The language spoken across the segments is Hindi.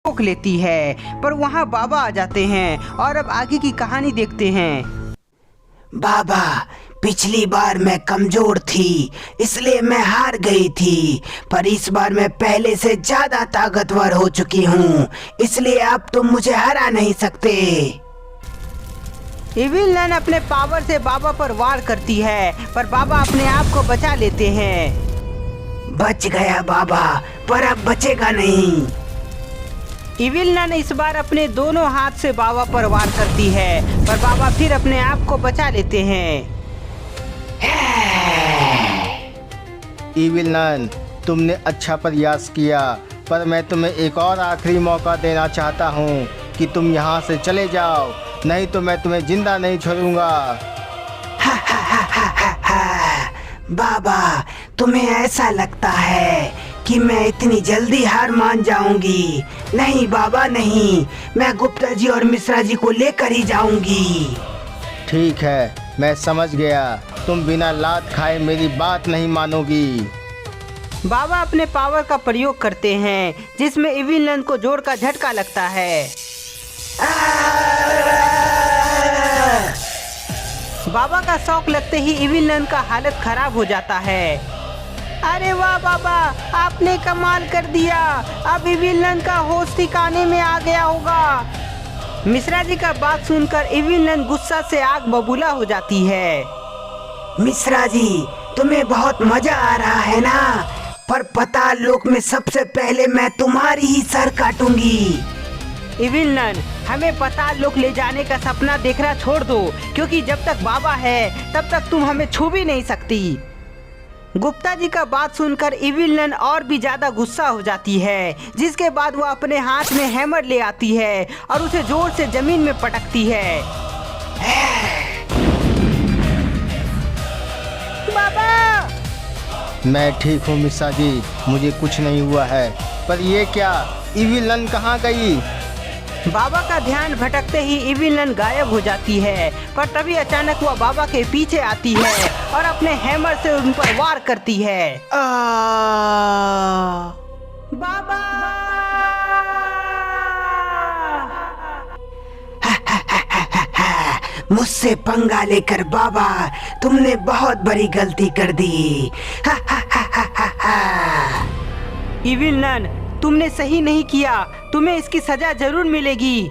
रोक लेती है, पर वहाँ बाबा आ जाते हैं और अब आगे की कहानी देखते हैं। बाबा, पिछली बार मैं कमजोर थी इसलिए मैं हार गई थी, पर इस बार मैं पहले से ज्यादा ताकतवर हो चुकी हूँ, इसलिए अब तुम मुझे हरा नहीं सकते। इविल नन अपने पावर से बाबा पर वार करती है, पर बाबा अपने आप को बचा लेते हैं। बच गया बाबा, पर अब बचेगा नहीं। इविल नन इस बार अपने दोनों हाथ से बाबा पर वार करती है, पर बाबा फिर अपने आप को बचा लेते हैं। इविल नन, तुमने अच्छा प्रयास किया, पर मैं तुम्हें एक और आखिरी मौका देना चाहता हूँ कि तुम यहाँ से चले जाओ, नहीं तो मैं तुम्हें जिंदा नहीं छोड़ूंगा। बाबा, तुम्हें ऐसा लगता है कि मैं इतनी जल्दी हार मान जाऊंगी? नहीं बाबा नहीं, मैं गुप्ता जी और मिश्रा जी को लेकर ही जाऊंगी। ठीक है, मैं समझ गया, तुम बिना लात खाए मेरी बात नहीं मानोगी। बाबा अपने पावर का प्रयोग करते हैं, जिसमें इविल नन को जोर का झटका लगता है। बाबा का शॉक लगते ही इविल नन का हालत खराब हो जाता है। अरे वाह बाबा, आपने कमाल कर दिया, अब इविल नन का होश ठिकाने में आ गया होगा। मिश्रा जी का बात सुनकर इविल नन गुस्सा से आग बबूला हो जाती है। मिश्रा जी, तुम्हें बहुत मजा आ रहा है ना, पर पाताल लोक में सबसे पहले मैं तुम्हारी ही सर काटूंगी। इविल नन, हमें पाताल लोक ले जाने का सपना देखना छोड़ दो, क्योंकि जब तक बाबा है तब तक तुम हमें छू भी नहीं सकती। गुप्ता जी का बात सुनकर इविल नन और भी ज्यादा गुस्सा हो जाती है, जिसके बाद वो अपने हाथ में हैमर ले आती है और उसे जोर से जमीन में पटकती है। बाबा! मैं ठीक हूँ मिश्रा जी, मुझे कुछ नहीं हुआ है, पर ये क्या, इविल नन कहाँ गई? बाबा का ध्यान भटकते ही इविल नन गायब हो जाती है, पर तभी अचानक वह बाबा के पीछे आती है और अपने हैमर से उन पर वार करती है। बाबा! मुझसे पंगा लेकर बाबा, तुमने बहुत बड़ी गलती कर दी। इविल नन, तुमने सही नहीं किया, तुम्हें इसकी सजा जरूर मिलेगी।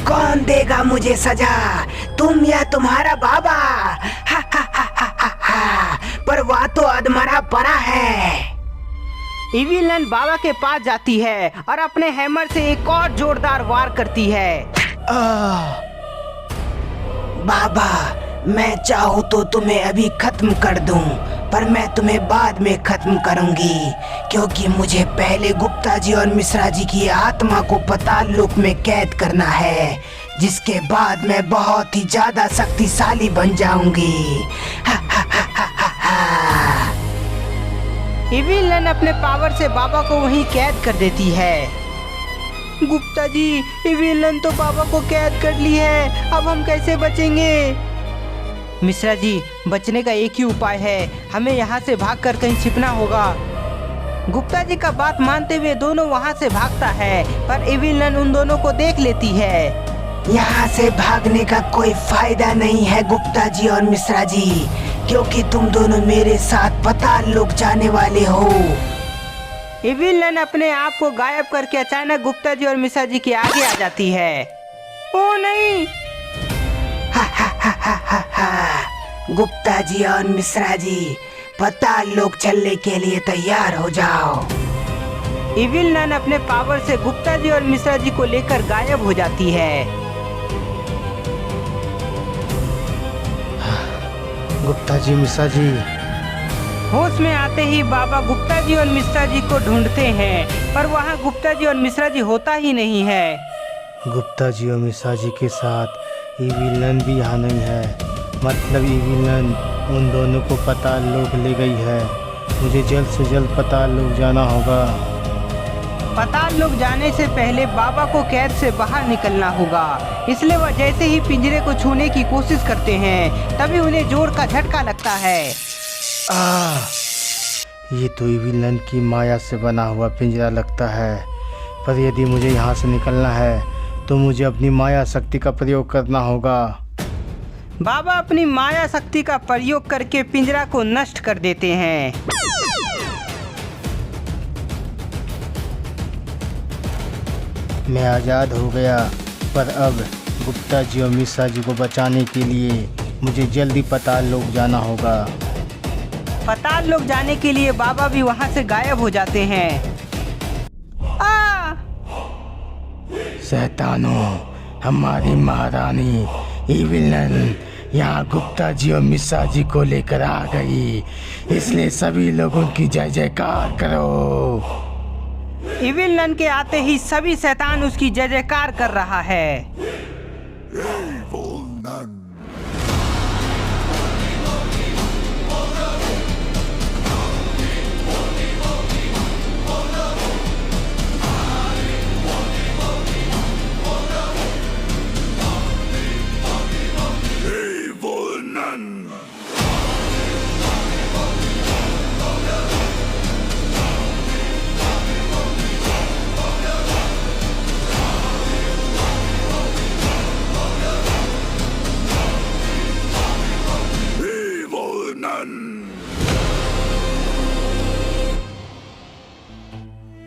कौन देगा मुझे सजा, तुम या तुम्हारा बाबा? पर वह तो अधमरा पड़ा है। इविल नन बाबा के पास जाती है और अपने हैमर से एक और जोरदार वार करती है। बाबा, मैं चाहूँ तो तुम्हें अभी खत्म कर दूं, पर मैं तुम्हें बाद में खत्म करूंगी, क्योंकि मुझे पहले गुप्ता जी और मिश्रा जी की आत्मा को पाताल लोक में कैद करना है, जिसके बाद मैं बहुत ही ज्यादा शक्तिशाली बन जाऊंगी। इविल नन अपने पावर से बाबा को वहीं कैद कर देती है। गुप्ता जी, इविल नन तो बाबा को कैद कर ली है, अब हम कैसे बचेंगे? मिश्रा जी, बचने का एक ही उपाय है, हमें यहाँ से भागकर कहीं छिपना होगा। गुप्ता जी का बात मानते हुए दोनों वहाँ से भागता है, पर इविल नन उन दोनों को देख लेती है। यहाँ से भागने का कोई फायदा नहीं है गुप्ता जी और मिश्रा जी, क्योंकि तुम दोनों मेरे साथ पाताल लोक जाने वाले हो। इविल नन अपने आप को गायब करके अचानक गुप्ता जी और मिश्रा जी के आगे आ जाती है। ओ नहीं! गुप्ता जी और मिश्रा जी, पाताल लोक चलने के लिए तैयार हो जाओ। इविल नन अपने पावर से गुप्ता जी और मिश्रा जी को लेकर गायब हो जाती है। गुप्ता जी, मिश्रा जी। होश में आते ही बाबा गुप्ता जी और मिश्रा जी को ढूंढते हैं, पर वहाँ गुप्ता जी और मिश्रा जी होता ही नहीं है। गुप्ता जी और मिश्रा जी के साथ इविल नन भी यहाँ नहीं है, मतलब इविल नन उन दोनों को पाताल लोक ले गई है। मुझे जल्द से जल्द पाताल लोक जाना होगा। पाताल लोक जाने से पहले बाबा को कैद से बाहर निकलना होगा, इसलिए वह जैसे ही पिंजरे को छूने की कोशिश करते हैं, तभी उन्हें जोर का झटका लगता है। ये तो विलन की माया से बना हुआ पिंजरा लगता है, पर यदि मुझे यहाँ से निकलना है तो मुझे अपनी माया शक्ति का प्रयोग करना होगा। बाबा अपनी माया शक्ति का प्रयोग करके पिंजरा को नष्ट कर देते हैं। मैं आज़ाद हो गया, पर अब गुप्ता जी और मिश्रा जी को बचाने के लिए मुझे जल्दी पाताल लोक जाना होगा। पाताल लोक जाने के लिए बाबा भी वहाँ से गायब हो जाते हैं। शैतानों, हमारी महारानी विलन यहाँ गुप्ता जी और मिश्रा जी को लेकर आ गई, इसलिए सभी लोग उनकी जय जयकार करो। इविल नन के आते ही सभी शैतान उसकी जय जयकार कर रहा है।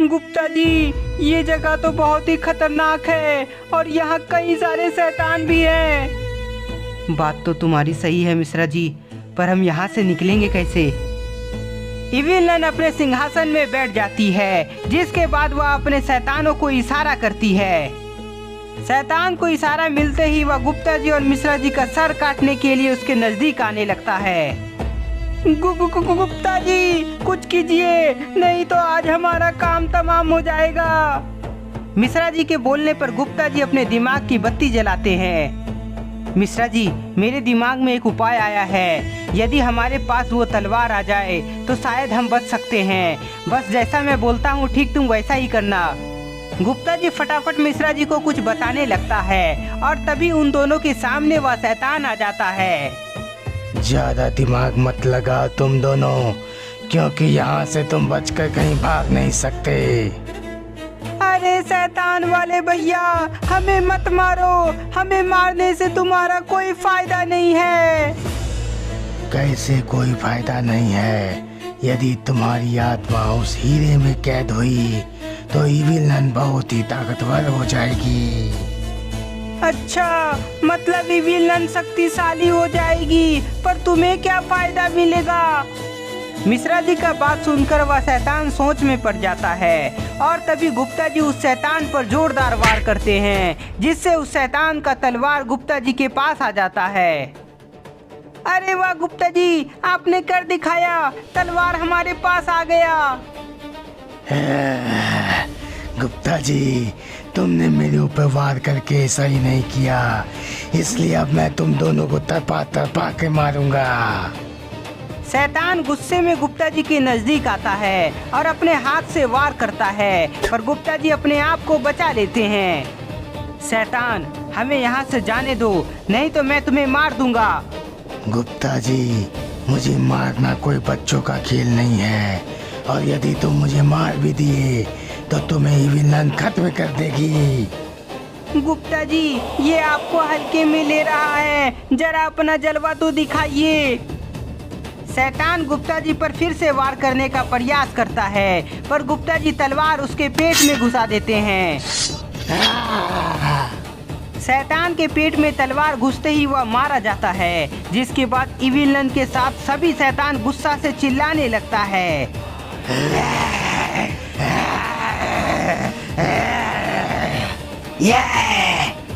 गुप्ता जी, ये जगह तो बहुत ही खतरनाक है और यहाँ कई सारे शैतान भी हैं। बात तो तुम्हारी सही है मिश्रा जी, पर हम यहाँ से निकलेंगे कैसे? इविल नन अपने सिंहासन में बैठ जाती है, जिसके बाद वह अपने शैतानों को इशारा करती है। शैतान को इशारा मिलते ही वह गुप्ता जी और मिश्रा जी का सर काटने के लिए उसके नजदीक आने लगता है। गुप्ता जी, कुछ कीजिए, नहीं तो आज हमारा काम तमाम हो जाएगा। मिश्रा जी के बोलने पर गुप्ता जी अपने दिमाग की बत्ती जलाते हैं। मिश्रा जी, मेरे दिमाग में एक उपाय आया है। यदि हमारे पास वो तलवार आ जाए तो शायद हम बच सकते हैं। बस जैसा मैं बोलता हूँ ठीक तुम वैसा ही करना। गुप्ता जी फटाफट मिश्रा जी को कुछ बताने लगता है और तभी उन दोनों के सामने वह शैतान आ जाता है। ज्यादा दिमाग मत लगाओ तुम दोनों, क्योंकि यहाँ से तुम बचकर कहीं भाग नहीं सकते। अरे शैतान वाले भैया, हमें मत मारो, हमें मारने से तुम्हारा कोई फायदा नहीं है। कैसे कोई फायदा नहीं है? यदि तुम्हारी आत्मा उस हीरे में कैद हुई तो इविल नन बहुत ही ताकतवर हो जाएगी। अच्छा, मतलब इविल नन शक्तिशाली हो जाएगी, पर तुम्हें क्या फायदा मिलेगा? मिश्रा जी का बात सुनकर वह शैतान सोच में पड़ जाता है और तभी गुप्ता जी उस शैतान पर जोरदार वार करते हैं, जिससे उस शैतान का तलवार गुप्ता जी के पास आ जाता है। अरे वाह गुप्ता जी, आपने कर दिखाया, तलवार हमारे पास आ गया। गुप्ता जी, तुमने मेरे ऊपर वार करके सही नहीं किया, इसलिए अब मैं तुम दोनों को तरपा तरपा के मारूंगा। शैतान गुस्से में गुप्ता जी के नजदीक आता है और अपने हाथ से वार करता है, पर गुप्ता जी अपने आप को बचा लेते हैं। शैतान, हमें यहाँ से जाने दो, नहीं तो मैं तुम्हें मार दूंगा। गुप्ता जी, मुझे मारना कोई बच्चों का खेल नहीं है, और यदि तुम मुझे मार भी दिए तो तुम्हें इविल नन खत्म कर देगी। गुप्ता जी, ये आपको हल्के में ले रहा है, जरा अपना जलवा तो दिखाइए। शैतान गुप्ता जी पर फिर से वार करने का प्रयास करता है, पर गुप्ता जी तलवार उसके पेट में घुसा देते हैं। शैतान के पेट में तलवार घुसते ही वह मारा जाता है, जिसके बाद इविल नन के साथ सभी शैतान गुस्सा से चिल्लाने लगता है।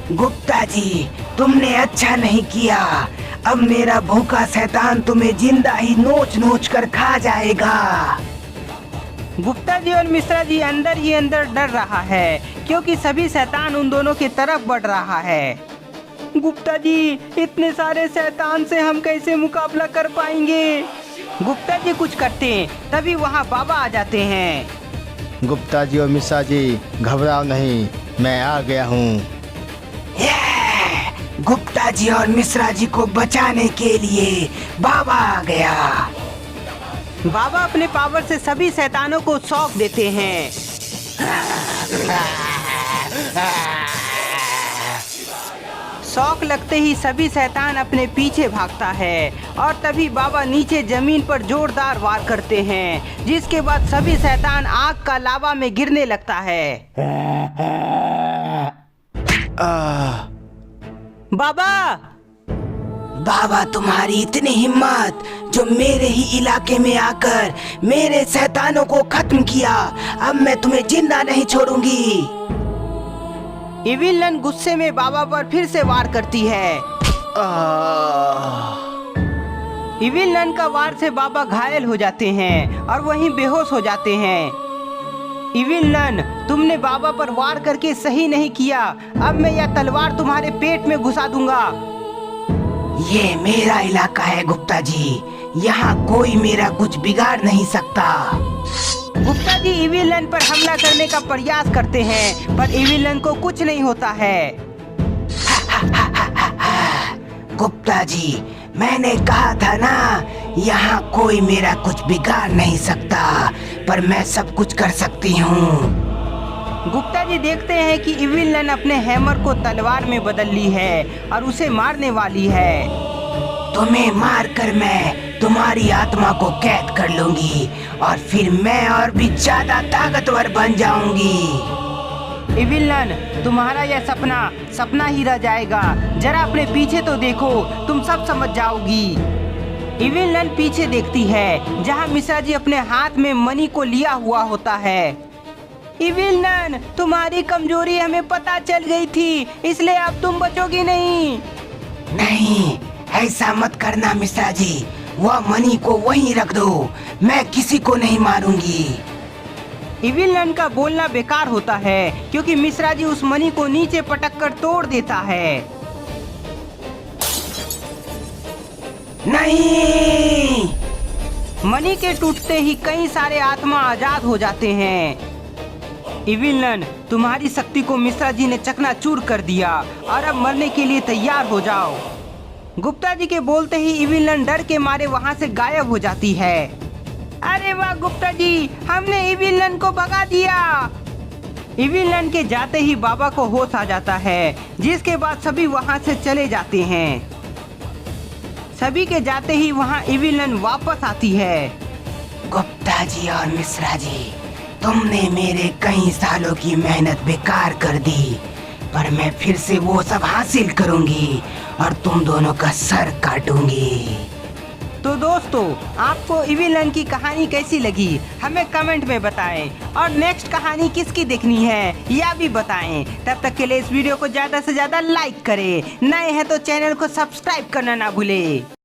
गुप्ता जी, तुमने अच्छा नहीं किया। अब मेरा भूखा शैतान तुम्हें जिंदा ही नोच नोच कर खा जाएगा। गुप्ता जी और मिश्रा जी अंदर ही अंदर डर रहा है, क्योंकि सभी शैतान उन दोनों की तरफ बढ़ रहा है। गुप्ता जी, इतने सारे शैतान से हम कैसे मुकाबला कर पाएंगे? गुप्ता जी कुछ करते हैं, तभी वहाँ बाबा आ जाते हैं। गुप्ता जी और मिश्रा जी, घबराओ नहीं, मैं आ गया हूँ। गुप्ता जी और मिश्रा जी को बचाने के लिए बाबा आ गया। बाबा अपने पावर से सभी शैतानों को शॉक देते हैं। शॉक लगते ही सभी शैतान अपने पीछे भागता है और तभी बाबा नीचे जमीन पर जोरदार वार करते हैं, जिसके बाद सभी शैतान आग का लावा में गिरने लगता है। बाबा बाबा, तुम्हारी इतनी हिम्मत जो मेरे ही इलाके में आकर मेरे शैतानों को खत्म किया। अब मैं तुम्हें जिंदा नहीं छोड़ूंगी। इविल नन गुस्से में बाबा पर फिर से वार करती है। इविल नन का वार से बाबा घायल हो जाते हैं और वहीं बेहोश हो जाते हैं। इविल नन, तुमने बाबा पर वार करके सही नहीं किया। अब मैं यह तलवार तुम्हारे पेट में घुसा दूंगा। ये मेरा इलाका है गुप्ता जी, यहाँ कोई मेरा कुछ बिगाड़ नहीं सकता। गुप्ता जी इविल नन पर हमला करने का प्रयास करते हैं, पर इविल नन को कुछ नहीं होता है। गुप्ता जी, मैंने कहा था ना, यहाँ कोई मेरा कुछ बिगाड़ नहीं सकता, पर मैं सब कुछ कर सकती हूँ। गुप्ता जी देखते हैं कि इविल नन अपने हैमर को तलवार में बदल ली है और उसे मारने वाली है। तुम्हें मारकर मैं तुम्हारी आत्मा को कैद कर लूंगी और फिर मैं और भी ज्यादा ताकतवर बन जाऊंगी। इविल नन, तुम्हारा यह सपना ही रह जाएगा। जरा अपने पीछे तो देखो, तुम सब समझ जाओगी। इविल नन पीछे देखती है जहाँ मिश्रा जी अपने हाथ में मनी को लिया हुआ होता है। इविल नन, तुम्हारी कमजोरी हमें पता चल गई थी, इसलिए अब तुम बचोगी नहीं। नहीं, ऐसा मत करना मिश्रा जी, वह मनी को वहीं रख दो, मैं किसी को नहीं मारूंगी। इविल नन का बोलना बेकार होता है क्योंकि मिश्रा जी उस मनी को नीचे पटक कर तोड़ देता है। नहीं! मनी के टूटते ही कई सारे आत्मा आजाद हो जाते हैं। इविल नन, तुम्हारी शक्ति को मिश्रा जी ने चकनाचूर कर दिया और अब मरने के लिए तैयार हो जाओ। गुप्ता जी के बोलते ही इविल नन डर के मारे वहाँ से गायब हो जाती है। अरे वाह गुप्ता जी, हमने इविल नन को भगा दिया। इविल नन के जाते ही बाबा को होश आ जाता है, जिसके बाद सभी वहाँ से चले जाते हैं। सभी के जाते ही वहाँ इविल नन वापस आती है। गुप्ता जी और मिश्रा जी, तुमने मेरे कई सालों की मेहनत बेकार कर दी, पर मैं फिर से वो सब हासिल करूंगी और तुम दोनों का सर काटूंगी। तो दोस्तों, आपको इविल नन की कहानी कैसी लगी हमें कमेंट में बताएं और नेक्स्ट कहानी किसकी देखनी है यह भी बताएं। तब तक के लिए इस वीडियो को ज्यादा से ज्यादा लाइक करें, नए हैं तो चैनल को सब्सक्राइब करना ना भूलें।